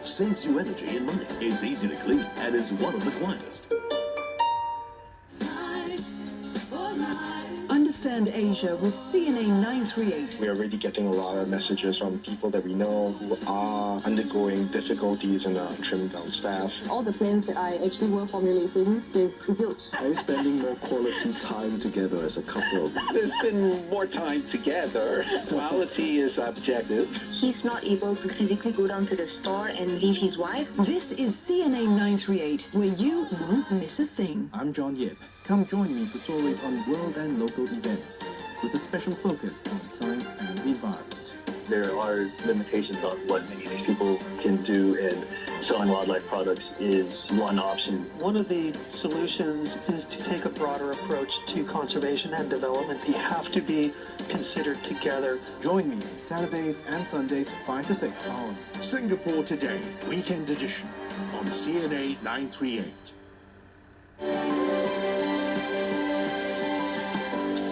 saves you energy and money, is easy to clean, and is one of the quietest. Understand Asia with CNA 938. We're already getting a lot of messages from people that we know who are undergoing difficulties in trimming down staff. All the plans that I actually were formulating is zilch. Are you spending more quality time together as a couple? There's been more time together. Quality is objective. He's not able to physically go down to the store and leave his wife. This is CNA 938, where you won't miss a thing. I'm John Yip. Come join me for stories on world and local events, with a special focus on science and the environment. There are limitations on what many of these people can do, and selling wildlife products is one option. One of the solutions is to take a broader approach to conservation and development. They have to be considered together. Join me Saturdays and Sundays 5 to 6 on Singapore Today, Weekend Edition, on CNA 938.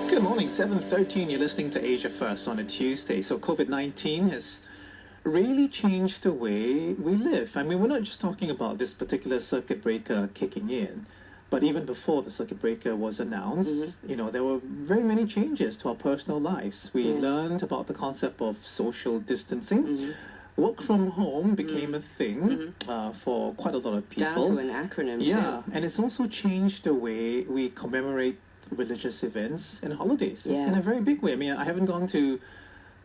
Good morning, 7:13. You're listening to Asia First on a Tuesday. So COVID-19 has really changed the way we live. I mean, we're not just talking about this particular circuit breaker kicking in, but even before the circuit breaker was announced, there were very many changes to our personal lives. We learned about the concept of social distancing. Work from home became a thing for quite a lot of people. Down to an acronym, too. And it's also changed the way we commemorate religious events and holidays in a very big way. I mean, I haven't gone to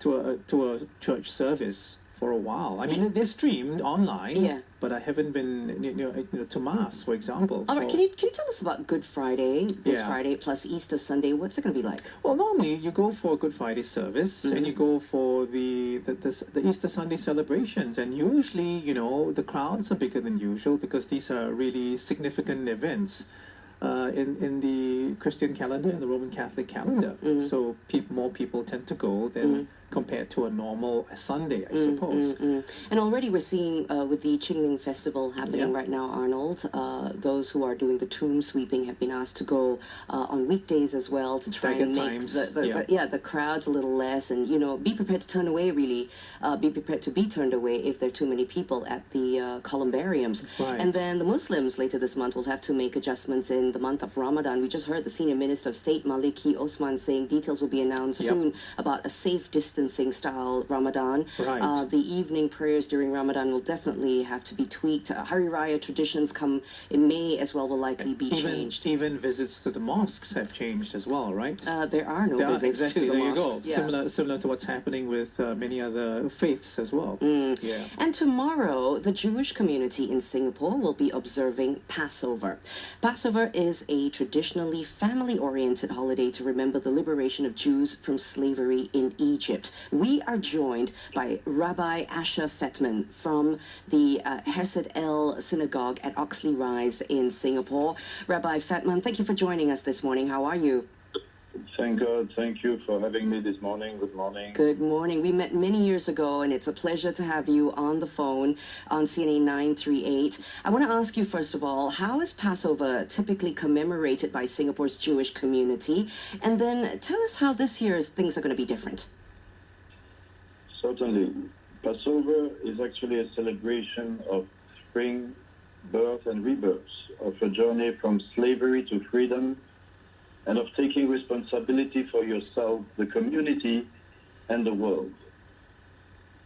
a church service for a while. I mean, they're streamed online, but I haven't been to mass, for example. All right, can you tell us about Good Friday, this Friday plus Easter Sunday? What's it going to be like? Well, normally you go for a Good Friday service and you go for the Easter Sunday celebrations, and usually the crowds are bigger than usual because these are really significant events. In the Christian calendar and the Roman Catholic calendar. So more people tend to go than compared to a normal Sunday, I suppose. And already we're seeing with the Qingming Festival happening right now, Arnold, those who are doing the tomb sweeping have been asked to go on weekdays as well to try and make the crowds a little less, and be prepared to turn away, really. Be prepared to be turned away if there are too many people at the columbariums. Right. And then the Muslims later this month will have to make adjustments in the month of Ramadan. We just heard the Senior Minister of State, Maliki Osman, saying details will be announced soon about a safe distancing style Ramadan. Right. The evening prayers during Ramadan will definitely have to be tweaked. Hari Raya traditions come in May as well will likely be changed. Even visits to the mosques have changed as well, right? There are no visits to the mosques. There you go. Similar to what's happening with many other faiths as well. And tomorrow, the Jewish community in Singapore will be observing Passover. Passover is a traditionally family-oriented holiday to remember the liberation of Jews from slavery in Egypt. We are joined by Rabbi Asher Fettmann from the Hesed El Synagogue at Oxley Rise in Singapore. Rabbi Fettmann, thank you for joining us this morning. How are you? Thank God. Thank you for having me this morning. Good morning. Good morning. We met many years ago, and it's a pleasure to have you on the phone on CNA 938. I want to ask you, first of all, how is Passover typically commemorated by Singapore's Jewish community? And then tell us how this year's things are going to be different. Certainly. Passover is actually a celebration of spring, birth, and rebirth, of a journey from slavery to freedom, and of taking responsibility for yourself, the community, and the world.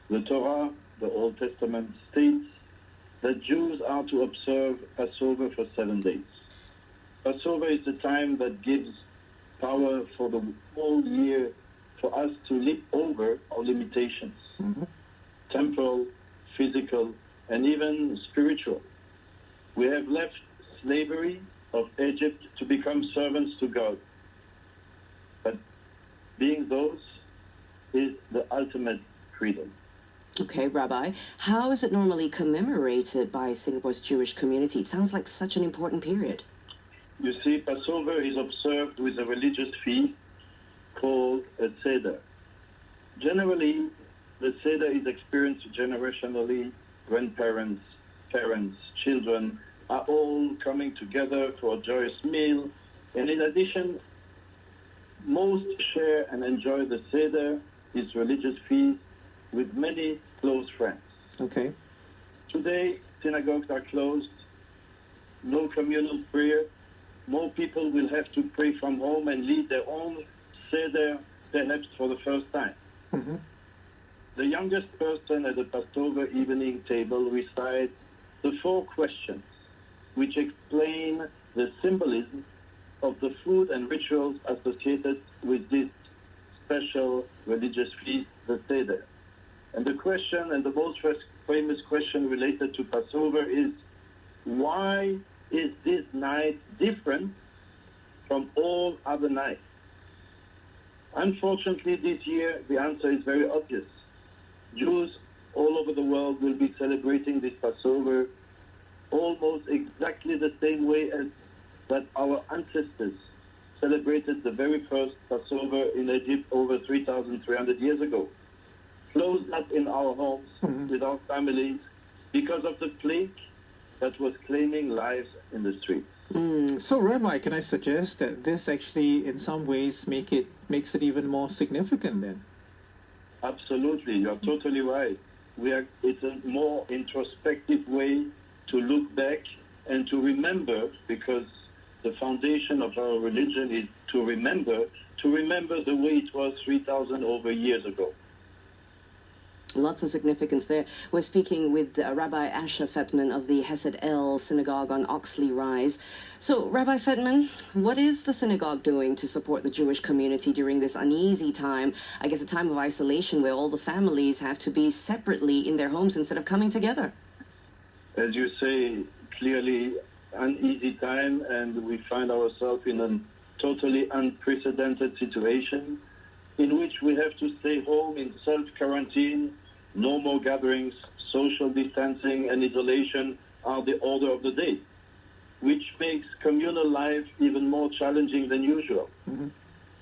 The Torah, the Old Testament, states that Jews are to observe Passover for 7 days. Passover is the time that gives power for the whole year for us to leap over our limitations, temporal, physical, and even spiritual. We have left slavery of Egypt to become servants to God. But being those is the ultimate freedom. Okay, Rabbi, how is it normally commemorated by Singapore's Jewish community? It sounds like such an important period. You see, Passover is observed with a religious feast called a Seder. Generally, the Seder is experienced generationally. Grandparents, parents, children are all coming together for a joyous meal. And in addition, most share and enjoy the Seder, this religious feast, with many close friends. Okay. Today, synagogues are closed, no communal prayer. More people will have to pray from home and lead their own seder, perhaps for the first time. Mm-hmm. The youngest person at the Passover evening table recites the 4 questions which explain the symbolism of the food and rituals associated with this special religious feast, the Seder. And the question, and the most famous question related to Passover is, why is this night different from all other nights? Unfortunately, this year, the answer is very obvious. Jews all over the world will be celebrating this Passover almost exactly the same way as that our ancestors celebrated the very first Passover in Egypt over 3,300 years ago. Closed up in our homes with our families because of the plague that was claiming lives in the streets. So, Rabbi, can I suggest that this actually, in some ways, makes it even more significant then? Absolutely, you are totally right. It's a more introspective way to look back and to remember, because the foundation of our religion is to remember the way it was 3,000 over years ago. Lots of significance there. We're speaking with Rabbi Asher Fettmann of the Hesed El Synagogue on Oxley Rise. So, Rabbi Fettmann, what is the synagogue doing to support the Jewish community during this uneasy time? I guess a time of isolation where all the families have to be separately in their homes instead of coming together. As you say, clearly uneasy time, and we find ourselves in a totally unprecedented situation in which we have to stay home in self-quarantine. No more gatherings, social distancing and isolation are the order of the day, which makes communal life even more challenging than usual. Mm-hmm.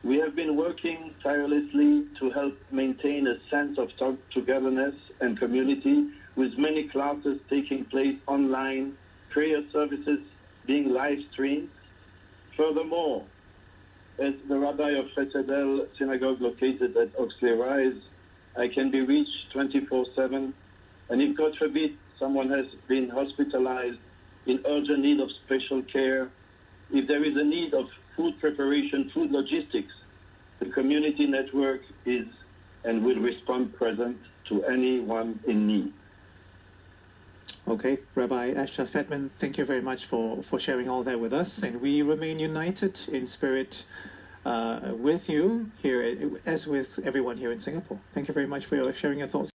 We have been working tirelessly to help maintain a sense of togetherness and community, with many classes taking place online, prayer services being live streamed. Furthermore, as the rabbi of Fettmann Synagogue located at Oxley Rise, I can be reached 24/7, and if God forbid someone has been hospitalized in urgent need of special care, if there is a need of food preparation, food logistics, the community network is and will respond present to anyone in need. Okay, Rabbi Asher Fettmann, thank you very much for sharing all that with us, and we remain united in spirit with you here, as with everyone here in Singapore. Thank you very much for sharing your thoughts.